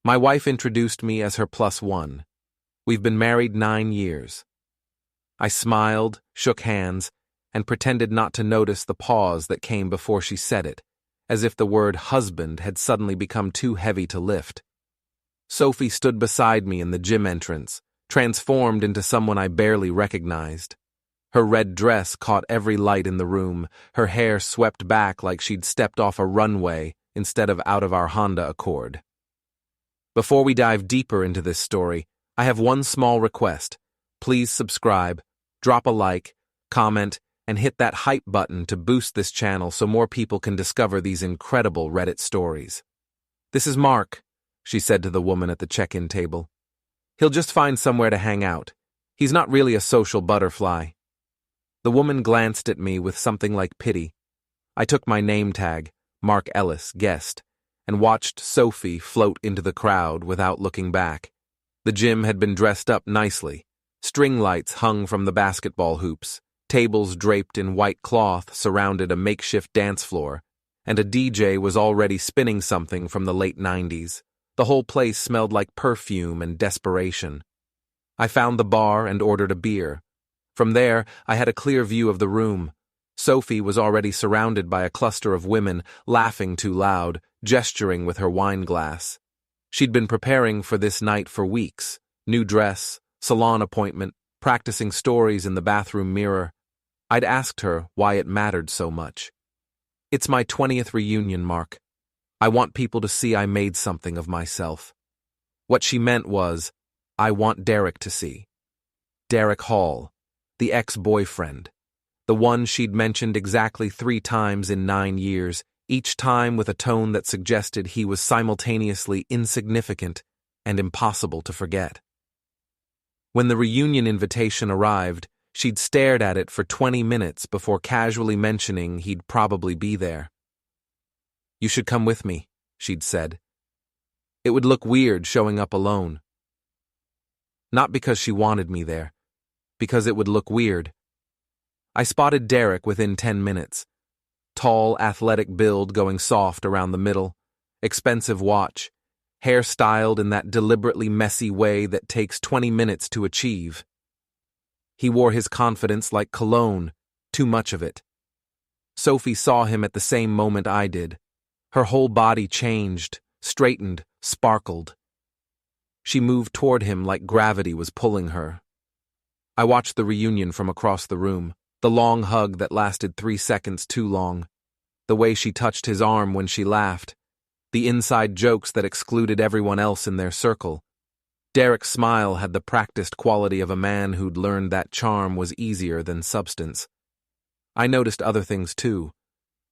My wife introduced me as her plus one. We've been married 9 years. I smiled, shook hands, and pretended not to notice the pause that came before she said it, as if the word husband had suddenly become too heavy to lift. Sophie stood beside me in the gym entrance, transformed into someone I barely recognized. Her red dress caught every light in the room, her hair swept back like she'd stepped off a runway instead of out of our Honda Accord. Before we dive deeper into this story, I have one small request. Please subscribe, drop a like, comment, and hit that hype button to boost this channel so more people can discover these incredible Reddit stories. "This is Mark," she said to the woman at the check-in table. "He'll just find somewhere to hang out. He's not really a social butterfly." The woman glanced at me with something like pity. I took my name tag, Mark Ellis, guest, and watched Sophie float into the crowd without looking back. The gym had been dressed up nicely. String lights hung from the basketball hoops, tables draped in white cloth surrounded a makeshift dance floor, and a DJ was already spinning something from the late 90s. The whole place smelled like perfume and desperation. I found the bar and ordered a beer. From there, I had a clear view of the room. Sophie was already surrounded by a cluster of women, laughing too loud, gesturing with her wine glass. She'd been preparing for this night for weeks. New dress, salon appointment, practicing stories in the bathroom mirror. I'd asked her why it mattered so much. "It's my 20th reunion, Mark. I want people to see I made something of myself." What she meant was, I want Derek to see. Derek Hall, the ex-boyfriend. The one she'd mentioned exactly 3 times in 9 years, each time with a tone that suggested he was simultaneously insignificant and impossible to forget. When the reunion invitation arrived, she'd stared at it for 20 minutes before casually mentioning he'd probably be there. "You should come with me," she'd said. "It would look weird showing up alone." Not because she wanted me there, because it would look weird. I spotted Derek within 10 minutes. Tall, athletic build going soft around the middle, expensive watch, hair styled in that deliberately messy way that takes 20 minutes to achieve. He wore his confidence like cologne, too much of it. Sophie saw him at the same moment I did. Her whole body changed, straightened, sparkled. She moved toward him like gravity was pulling her. I watched the reunion from across the room, the long hug that lasted 3 seconds too long, the way she touched his arm when she laughed, the inside jokes that excluded everyone else in their circle. Derek's smile had the practiced quality of a man who'd learned that charm was easier than substance. I noticed other things too.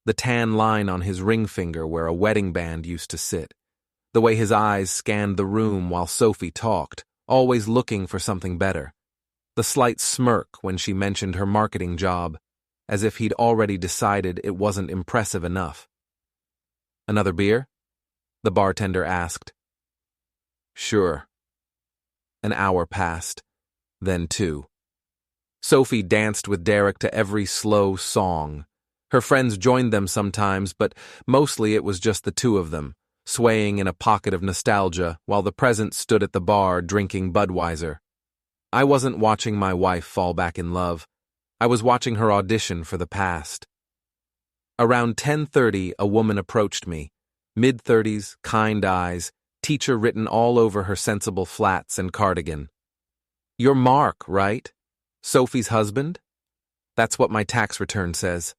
The tan line on his ring finger where a wedding band used to sit. The way his eyes scanned the room while Sophie talked, always looking for something better. The slight smirk when she mentioned her marketing job, as if he'd already decided it wasn't impressive enough. "Another beer?" the bartender asked. "Sure." An hour passed, then 2. Sophie danced with Derek to every slow song. Her friends joined them sometimes, but mostly it was just the 2 of them, swaying in a pocket of nostalgia while the present stood at the bar drinking Budweiser. I wasn't watching my wife fall back in love. I was watching her audition for the past. Around 10:30, a woman approached me. Mid-30s, kind eyes, teacher written all over her sensible flats and cardigan. "You're Mark, right? Sophie's husband?" "That's what my tax return says."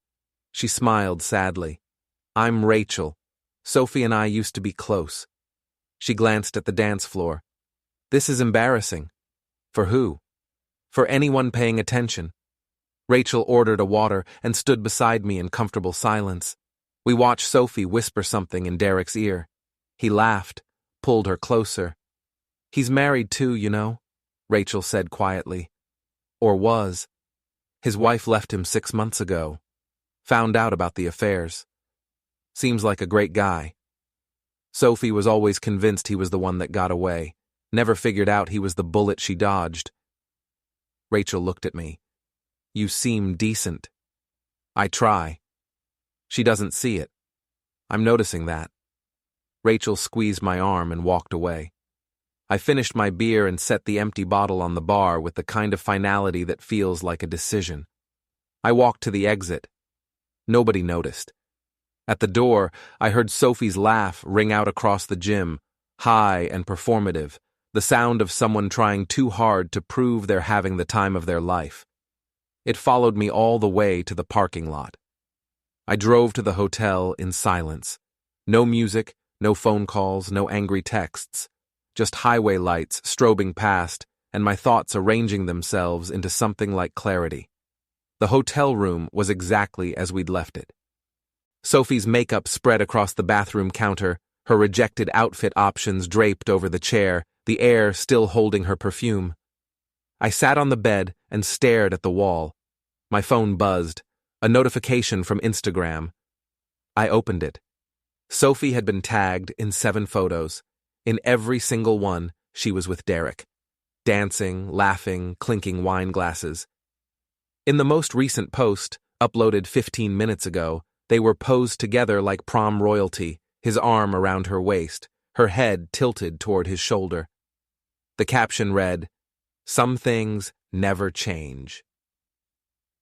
She smiled sadly. "I'm Rachel. Sophie and I used to be close." She glanced at the dance floor. "This is embarrassing." "For who?" "For anyone paying attention." Rachel ordered a water and stood beside me in comfortable silence. We watched Sophie whisper something in Derek's ear. He laughed, pulled her closer. "He's married too, you know," Rachel said quietly. Or was. His wife left him 6 months ago. Found out about the affairs. Seems like a great guy. Sophie was always convinced he was the one that got away. Never figured out he was the bullet she dodged. Rachel looked at me. "You seem decent." "I try." She doesn't see it. I'm noticing that. Rachel squeezed my arm and walked away. I finished my beer and set the empty bottle on the bar with the kind of finality that feels like a decision. I walked to the exit. Nobody noticed. At the door, I heard Sophie's laugh ring out across the gym, high and performative, the sound of someone trying too hard to prove they're having the time of their life. It followed me all the way to the parking lot. I drove to the hotel in silence. No music, no phone calls, no angry texts. Just highway lights strobing past and my thoughts arranging themselves into something like clarity. The hotel room was exactly as we'd left it. Sophie's makeup spread across the bathroom counter, her rejected outfit options draped over the chair, the air still holding her perfume. I sat on the bed and stared at the wall. My phone buzzed, a notification from Instagram. I opened it. Sophie had been tagged in 7 photos. In every single one, she was with Derek. Dancing, laughing, clinking wine glasses. In the most recent post, uploaded 15 minutes ago, they were posed together like prom royalty, his arm around her waist, her head tilted toward his shoulder. The caption read, "Some things never change."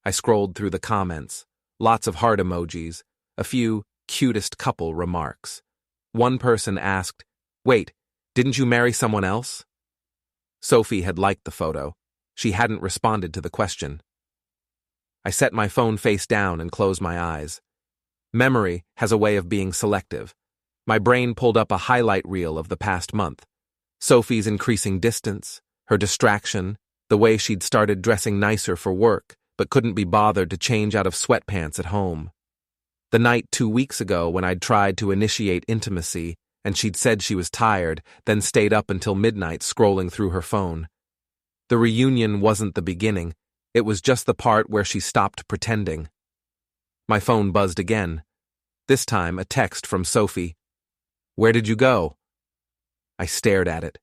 I scrolled through the comments, lots of heart emojis, a few cutest couple remarks. One person asked, "Wait, didn't you marry someone else?" Sophie had liked the photo. She hadn't responded to the question. I set my phone face down and closed my eyes. Memory has a way of being selective. My brain pulled up a highlight reel of the past month. Sophie's increasing distance, her distraction, the way she'd started dressing nicer for work, but couldn't be bothered to change out of sweatpants at home. The night 2 weeks ago when I'd tried to initiate intimacy, and she'd said she was tired, then stayed up until midnight scrolling through her phone. The reunion wasn't the beginning, it was just the part where she stopped pretending. My phone buzzed again. This time a text from Sophie. "Where did you go?" I stared at it.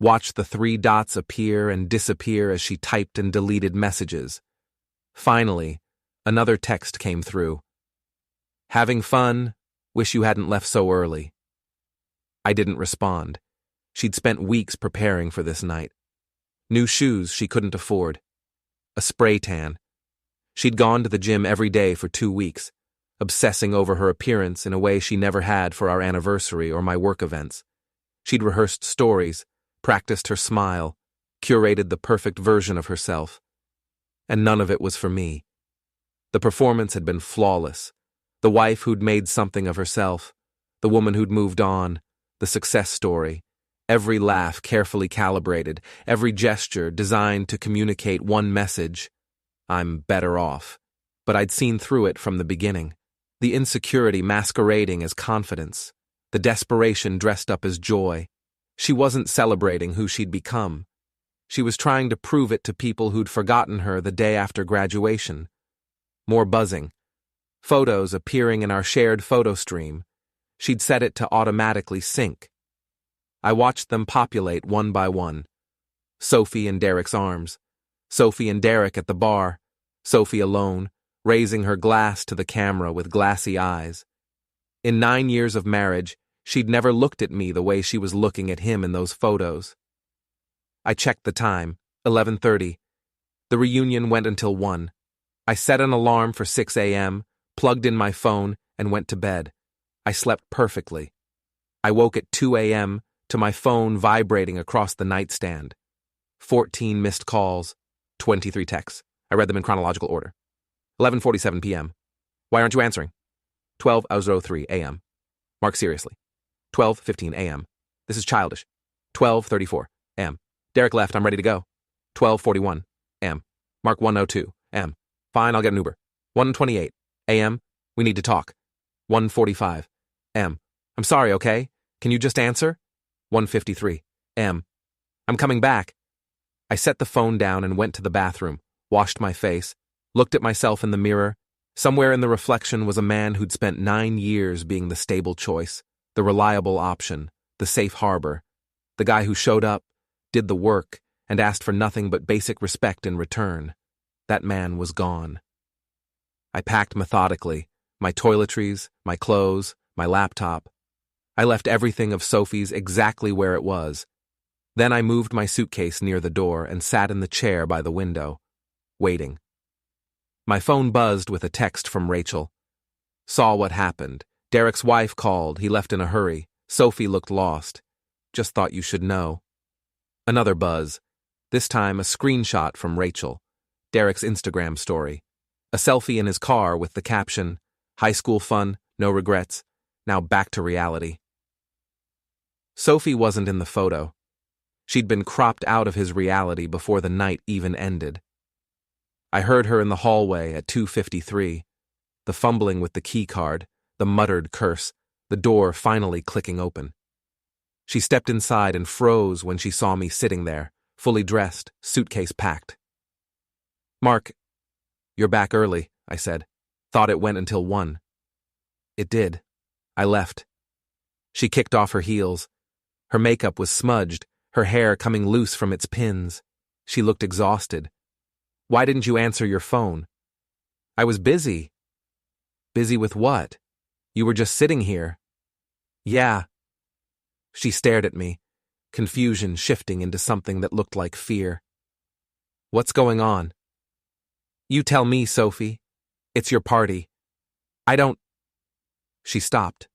Watched the 3 dots appear and disappear as she typed and deleted messages. Finally, another text came through. "Having fun? Wish you hadn't left so early." I didn't respond. She'd spent weeks preparing for this night. New shoes she couldn't afford. A spray tan. She'd gone to the gym every day for 2 weeks, obsessing over her appearance in a way she never had for our anniversary or my work events. She'd rehearsed stories, practiced her smile, curated the perfect version of herself. And none of it was for me. The performance had been flawless. The wife who'd made something of herself, the woman who'd moved on, the success story. Every laugh carefully calibrated, every gesture designed to communicate one message: I'm better off. But I'd seen through it from the beginning. The insecurity masquerading as confidence, the desperation dressed up as joy. She wasn't celebrating who she'd become. She was trying to prove it to people who'd forgotten her the day after graduation. More buzzing. Photos appearing in our shared photo stream. She'd set it to automatically sync. I watched them populate one by one. Sophie in Derek's arms. Sophie and Derek at the bar. Sophie alone, raising her glass to the camera with glassy eyes. In 9 years of marriage, she'd never looked at me the way she was looking at him in those photos. I checked the time, 11:30. The reunion went until 1. I set an alarm for 6 a.m., plugged in my phone, and went to bed. I slept perfectly. I woke at 2 a.m. to my phone vibrating across the nightstand. 14 missed calls, 23 texts. I read them in chronological order. 11:47 p.m. Why aren't you answering? 12:03 a.m. Mark seriously. 12:15 a.m. This is childish. 12:34 a.m. Derek left, I'm ready to go. 12:41 a.m. Mark 1:02 a.m. Fine, I'll get an Uber. 1:28 a.m. We need to talk. 1:45 a.m. I'm sorry, okay? Can you just answer? 1:53 a.m. I'm coming back. I set the phone down and went to the bathroom, washed my face, looked at myself in the mirror. Somewhere in the reflection was a man who'd spent 9 years being the stable choice, the reliable option, the safe harbor, the guy who showed up, did the work, and asked for nothing but basic respect in return. That man was gone. I packed methodically, my toiletries, my clothes, my laptop. I left everything of Sophie's exactly where it was. Then I moved my suitcase near the door and sat in the chair by the window, waiting. My phone buzzed with a text from Rachel. Saw what happened. Derek's wife called. He left in a hurry. Sophie looked lost. Just thought you should know. Another buzz. This time a screenshot from Rachel. Derek's Instagram story. A selfie in his car with the caption, "High school fun, no regrets. Now back to reality." Sophie wasn't in the photo. She'd been cropped out of his reality before the night even ended. I heard her in the hallway at 2:53, the fumbling with the key card, the muttered curse, the door finally clicking open. She stepped inside and froze when she saw me sitting there, fully dressed, suitcase packed. "Mark, you're back early," I said. "Thought it went until 1. "It did. I left." She kicked off her heels. Her makeup was smudged, her hair coming loose from its pins. She looked exhausted. "Why didn't you answer your phone?" "I was busy." "Busy with what? You were just sitting here." "Yeah." She stared at me, confusion shifting into something that looked like fear. "What's going on?" "You tell me, Sophie. It's your party. I don't—" She stopped,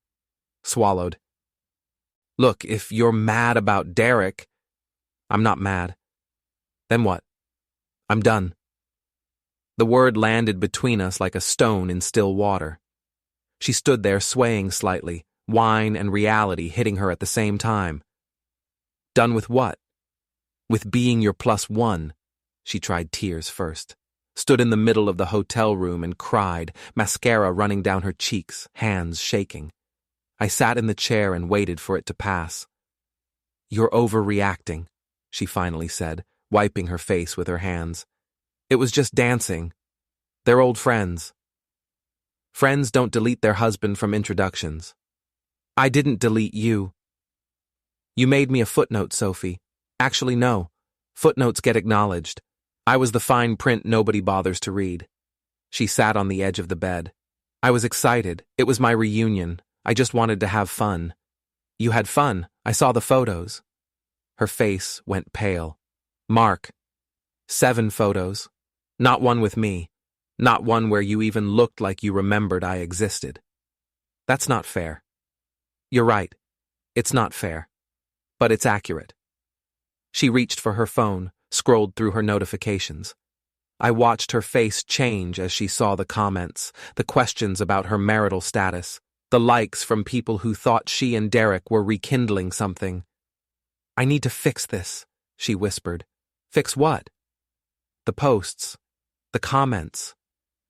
swallowed. "Look, if you're mad about Derek—" "I'm not mad." "Then what?" "I'm done." The word landed between us like a stone in still water. She stood there swaying slightly, wine and reality hitting her at the same time. "Done with what?" "With being your +1. She tried tears first. Stood in the middle of the hotel room and cried, mascara running down her cheeks, hands shaking. I sat in the chair and waited for it to pass. "You're overreacting," she finally said, wiping her face with her hands. "It was just dancing. They're old friends." Friends don't delete their husband from introductions. "I didn't delete you." "You made me a footnote, Sophie. Actually, no. Footnotes get acknowledged. I was the fine print nobody bothers to read." She sat on the edge of the bed. "I was excited. It was my reunion. I just wanted to have fun." "You had fun. I saw the photos." Her face went pale. "Mark. 7 photos. Not one with me. Not one where you even looked like you remembered I existed. That's not fair." "You're right. It's not fair. But it's accurate." She reached for her phone, scrolled through her notifications. I watched her face change as she saw the comments, the questions about her marital status, the likes from people who thought she and Derek were rekindling something. "I need to fix this," she whispered. "Fix what?" "The posts. The comments.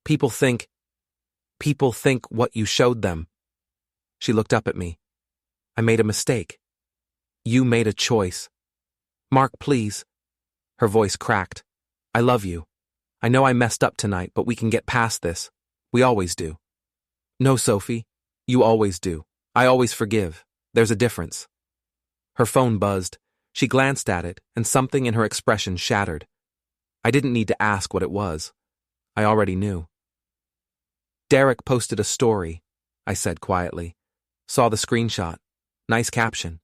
People think what you showed them." She looked up at me. "I made a mistake." "You made a choice." "Mark, please." Her voice cracked. "I love you. I know I messed up tonight, but we can get past this. We always do." "No, Sophie. You always do. I always forgive. There's a difference." Her phone buzzed. She glanced at it, and something in her expression shattered. I didn't need to ask what it was. I already knew. "Derek posted a story," I said quietly. "Saw the screenshot. Nice caption."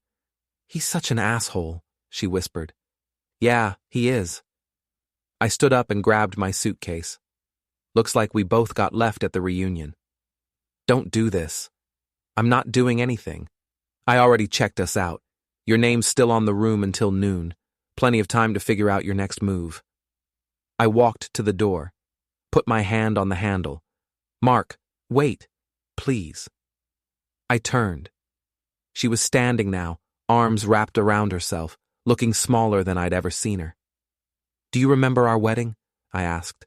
"He's such an asshole," she whispered. "Yeah, he is." I stood up and grabbed my suitcase. "Looks like we both got left at the reunion." "Don't do this." "I'm not doing anything. I already checked us out. Your name's still on the room until noon. Plenty of time to figure out your next move." I walked to the door, put my hand on the handle. "Mark, wait, please." I turned. She was standing now, arms wrapped around herself, looking smaller than I'd ever seen her. "Do you remember our wedding?" I asked.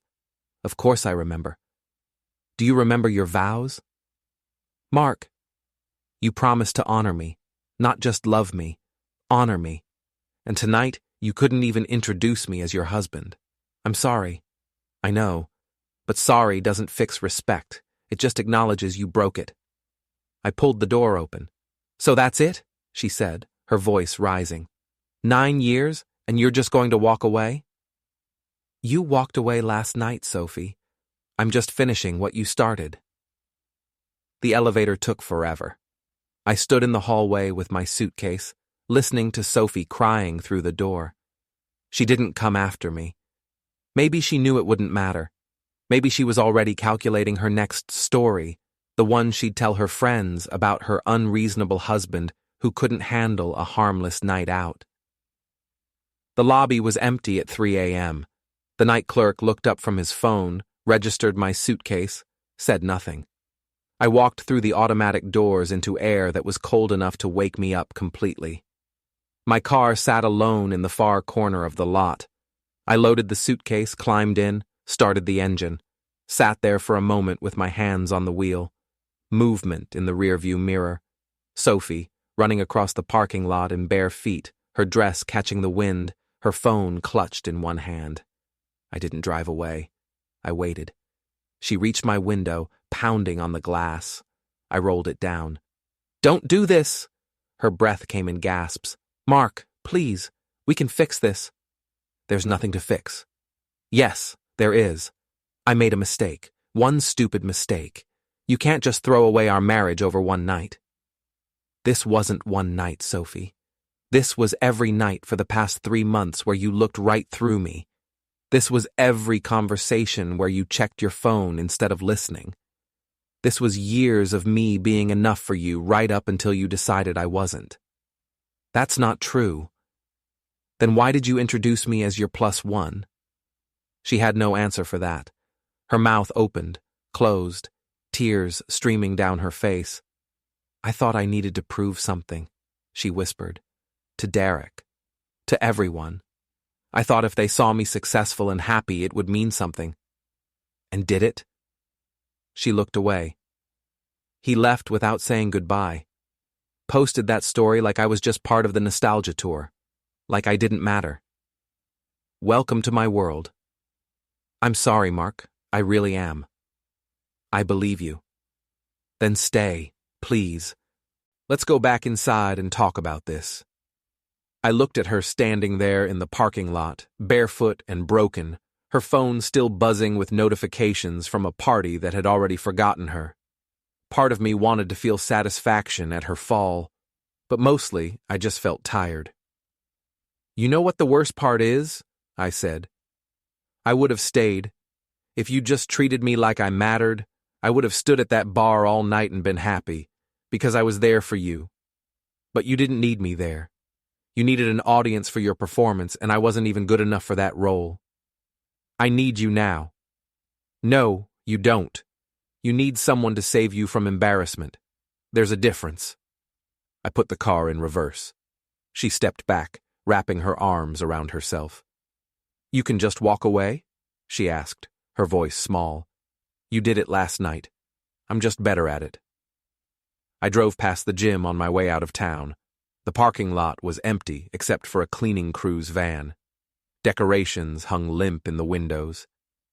"Of course I remember." "Do you remember your vows?" "Mark, you promised to honor me, not just love me, honor me. And tonight, you couldn't even introduce me as your husband. I'm sorry. I know. But sorry doesn't fix respect. It just acknowledges you broke it." I pulled the door open. "So that's it?" she said, her voice rising. 9 years, and you're just going to walk away?" "You walked away last night, Sophie. I'm just finishing what you started." The elevator took forever. I stood in the hallway with my suitcase, listening to Sophie crying through the door. She didn't come after me. Maybe she knew it wouldn't matter. Maybe she was already calculating her next story, the one she'd tell her friends about her unreasonable husband who couldn't handle a harmless night out. The lobby was empty at 3 a.m. The night clerk looked up from his phone, registered my suitcase, said nothing. I walked through the automatic doors into air that was cold enough to wake me up completely. My car sat alone in the far corner of the lot. I loaded the suitcase, climbed in, started the engine, sat there for a moment with my hands on the wheel. Movement in the rearview mirror. Sophie, running across the parking lot in bare feet, her dress catching the wind, her phone clutched in one hand. I didn't drive away. I waited. She reached my window, pounding on the glass. I rolled it down. "Don't do this!" Her breath came in gasps. "Mark, please, we can fix this." "There's nothing to fix." "Yes, there is. I made a mistake. One stupid mistake. You can't just throw away our marriage over one night." This wasn't one night, Sophie. This was every night for the past 3 months where you looked right through me. This was every conversation where you checked your phone instead of listening. This was years of me being enough for you right up until you decided I wasn't. That's not true. Then why did you introduce me as your +1? She had no answer for that. Her mouth opened, closed, tears streaming down her face. "I thought I needed to prove something," she whispered. "To Derek. To everyone. I thought if they saw me successful and happy, it would mean something." "And did it?" She looked away. "He left without saying goodbye. Posted that story like I was just part of the nostalgia tour. Like I didn't matter. Welcome to my world. I'm sorry, Mark. I really am. I believe you. Then stay, please. Let's go back inside and talk about this." I looked at her standing there in the parking lot, barefoot and broken, her phone still buzzing with notifications from a party that had already forgotten her. Part of me wanted to feel satisfaction at her fall, but mostly I just felt tired. "You know what the worst part is?" I said. "I would have stayed. If you just treated me like I mattered, I would have stood at that bar all night and been happy, because I was there for you. But you didn't need me there. You needed an audience for your performance, and I wasn't even good enough for that role. I need you now." "No, you don't. You need someone to save you from embarrassment. There's a difference." I put the car in reverse. She stepped back, wrapping her arms around herself. "You can just walk away?" she asked, her voice small. "You did it last night. I'm just better at it." I drove past the gym on my way out of town. The parking lot was empty except for a cleaning crew's van. Decorations hung limp in the windows.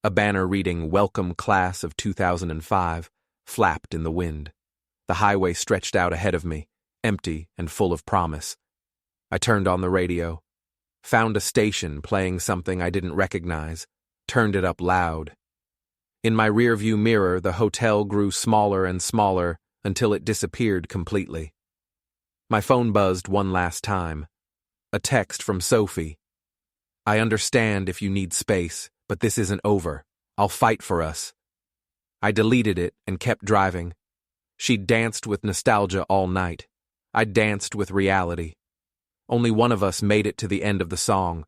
A banner reading "Welcome Class of 2005" flapped in the wind. The highway stretched out ahead of me, empty and full of promise. I turned on the radio, found a station playing something I didn't recognize, turned it up loud. In my rearview mirror, the hotel grew smaller and smaller until it disappeared completely. My phone buzzed one last time. A text from Sophie. "I understand if you need space, but this isn't over. I'll fight for us." I deleted it and kept driving. She'd danced with nostalgia all night. I danced with reality. Only one of us made it to the end of the song.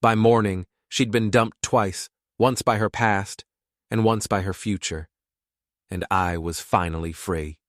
By morning, she'd been dumped twice, once by her past and once by her future. And I was finally free.